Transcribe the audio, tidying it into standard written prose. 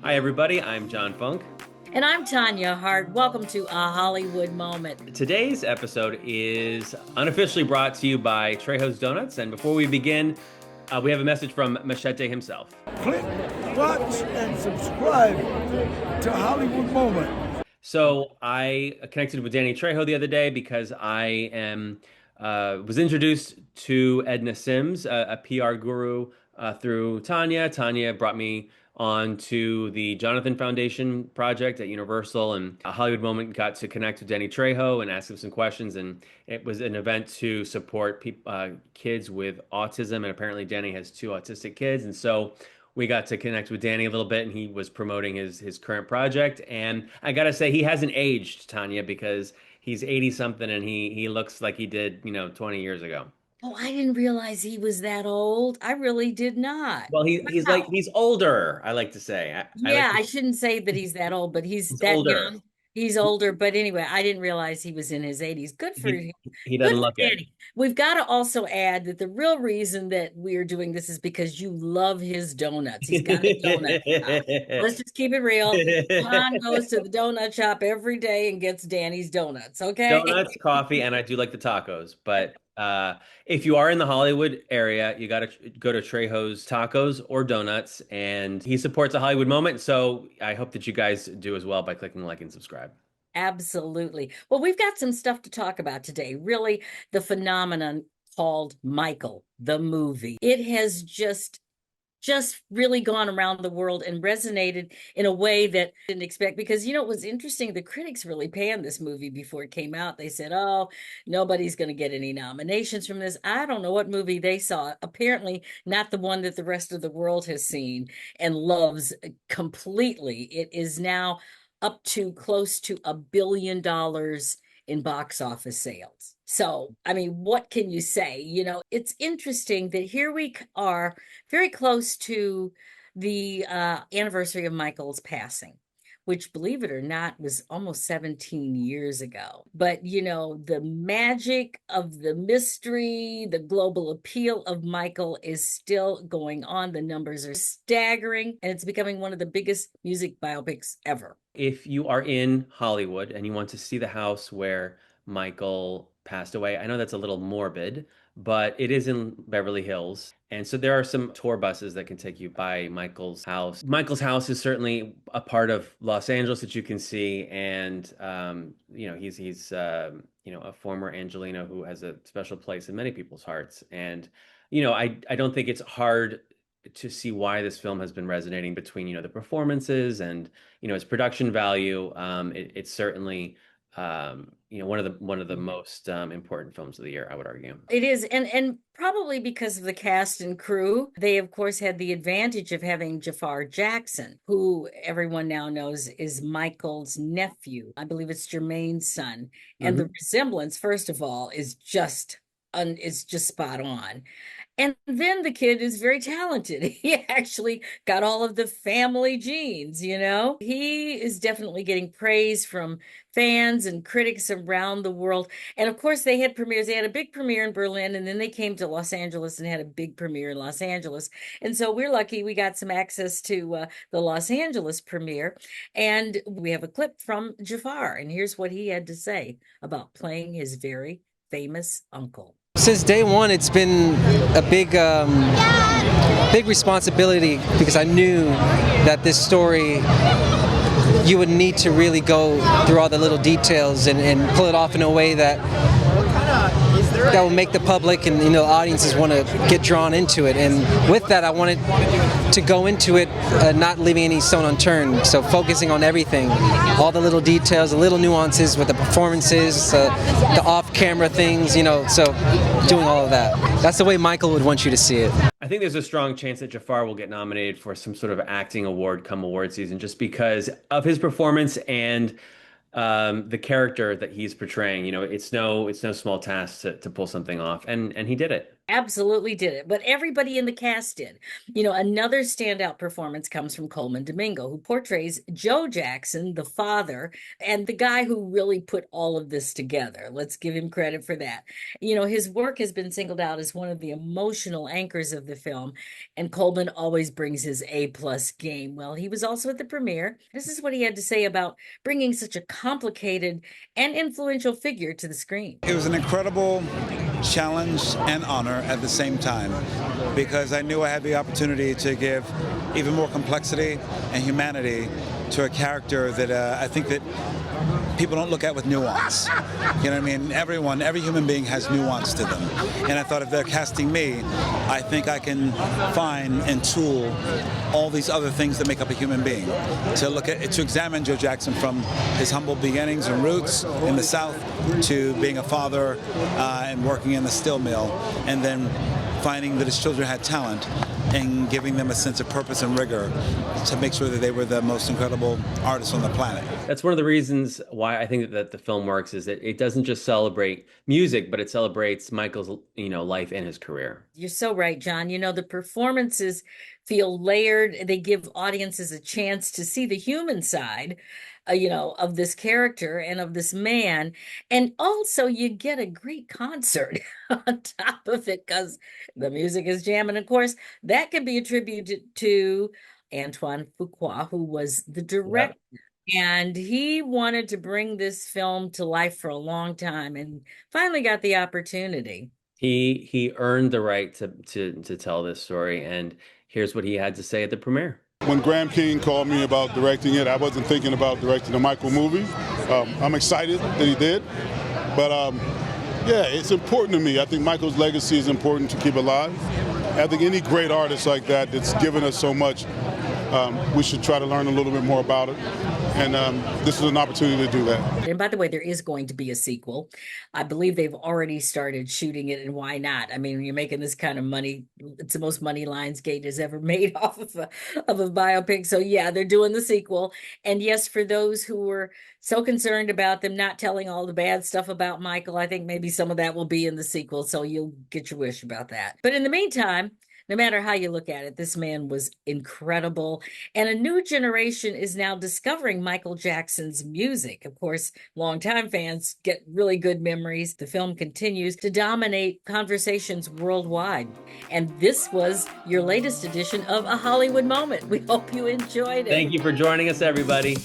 Hi, everybody. I'm John Funk. And I'm Tanya Hart. Welcome to A Hollywood Moment. Today's episode is unofficially brought to you by Trejo's Donuts. And before we begin, we have a message from Machete himself. Click, watch, and subscribe to Hollywood Moment. So I connected with Danny Trejo the other day because I was introduced to Edna Sims, a PR guru, through Tanya. Tanya brought me on to the Jonathan Foundation project at Universal, and a Hollywood Moment got to connect with Danny Trejo and ask him some questions. And it was an event to support kids with autism, and apparently Danny has two autistic kids, and so we got to connect with Danny a little bit, and he was promoting his current project. And I gotta say, he hasn't aged, Tanya, because he's 80 something, and he looks like he did, 20 years ago. Oh, I didn't realize he was that old. I really did not. Well, he's like Wow. he's older, I like to say. I like Yeah, to, I shouldn't say that he's that old, but he's he's that older. young. He's older, but anyway, I didn't realize he was in his 80s. Good for He him. he Good doesn't for look it. Danny. We've got to also add that the real reason that we're doing this is because you love his donuts. He's got a donut shop. Let's just keep it real. John goes to the donut shop every day and gets Danny's donuts, okay? Donuts, coffee, and I do like the tacos. But if you are in the Hollywood area, you got to go to Trejo's Tacos or Donuts, and he supports a Hollywood Moment. So I hope that you guys do as well by clicking like and subscribe. Absolutely. Well, we've got some stuff to talk about today. Really, the phenomenon called Michael, the movie. It has just really gone around the world and resonated in a way that I didn't expect because it was interesting. The critics really panned this movie before it came out. They said, "Oh, nobody's going to get any nominations from this." I don't know what movie they saw. Apparently, not the one that the rest of the world has seen and loves completely. It is now up to close to $1 billion in box office sales. So, I mean, what can you say? It's interesting that here we are very close to the anniversary of Michael's passing, which, believe it or not, was almost 17 years ago. But, the magic of the mystery, the global appeal of Michael is still going on. The numbers are staggering, and it's becoming one of the biggest music biopics ever. If you are in Hollywood and you want to see the house where Michael passed away, I know that's a little morbid, but it is in Beverly Hills. And so there are some tour buses that can take you by Michael's house. Michael's house is certainly a part of Los Angeles that you can see. And, he's a former Angelino who has a special place in many people's hearts. And, I don't think it's hard to see why this film has been resonating between the performances and its production value. It's certainly one of the most important films of the year, I would argue. It is, and probably because of the cast and crew, they of course had the advantage of having Jafar Jackson, who everyone now knows is Michael's nephew. I believe it's Jermaine's son, and the Hmm. resemblance, first of all, is just spot on. And then the kid is very talented. He actually got all of the family genes. He is definitely getting praise from fans and critics around the world. And of course, they had premieres. They had a big premiere in Berlin, and then they came to Los Angeles and had a big premiere in Los Angeles. And so we're lucky we got some access to the Los Angeles premiere. And we have a clip from Jafar. And here's what he had to say about playing his very famous uncle. Since day one, it's been a big responsibility because I knew that this story, you would need to really go through all the little details and pull it off in a way that will make the public and audiences want to get drawn into it. And with that, I wanted to go into it not leaving any stone unturned. So focusing on everything, all the little details, the little nuances with the performances, the off-camera things. So doing all of that. That's the way Michael would want you to see it. I think there's a strong chance that Jafar will get nominated for some sort of acting award come award season, just because of his performance and the character that he's portraying. It's no small task to pull something off, and he did it. Absolutely did it, but everybody in the cast did. Another standout performance comes from Colman Domingo, who portrays Joe Jackson, the father, and the guy who really put all of this together. Let's give him credit for that. His work has been singled out as one of the emotional anchors of the film, and Colman always brings his A-plus game. Well, he was also at the premiere. This is what he had to say about bringing such a complicated and influential figure to the screen. It was an incredible challenge and honor at the same time, because I knew I had the opportunity to give even more complexity and humanity to a character that I think that people don't look at with nuance. You know what I mean? Every human being has nuance to them. And I thought if they're casting me, I think I can find and tool all these other things that make up a human being. To examine Joe Jackson from his humble beginnings and roots in the South to being a father and working in the steel mill, and then finding that his children had talent and giving them a sense of purpose and rigor to make sure that they were the most incredible artists on the planet. That's one of the reasons why I think that the film works, is that it doesn't just celebrate music, but it celebrates Michael's, life and his career. You're so right, John. The performances feel layered. They give audiences a chance to see the human side, of this character and of this man. And also you get a great concert on top of it because the music is jamming. Of course, that can be attributed to Antoine Fuqua, who was the director. Yep. And he wanted to bring this film to life for a long time and finally got the opportunity. He earned the right to tell this story, and here's what he had to say at the premiere. When Graham King called me about directing it, I wasn't thinking about directing a Michael movie. I'm excited that he did, but yeah, it's important to me. I think Michael's legacy is important to keep alive. I think any great artist like that that's given us so much, we should try to learn a little bit more about it. And this is an opportunity to do that. And by the way, there is going to be a sequel. I believe they've already started shooting it, and why not? I mean, you're making this kind of money. It's the most money Lionsgate has ever made off of a biopic. So yeah, they're doing the sequel. And yes, for those who were so concerned about them not telling all the bad stuff about Michael, I think maybe some of that will be in the sequel. So you'll get your wish about that. But in the meantime, no matter how you look at it, this man was incredible. And a new generation is now discovering Michael Jackson's music. Of course, longtime fans get really good memories. The film continues to dominate conversations worldwide. And this was your latest edition of A Hollywood Moment. We hope you enjoyed it. Thank you for joining us, everybody.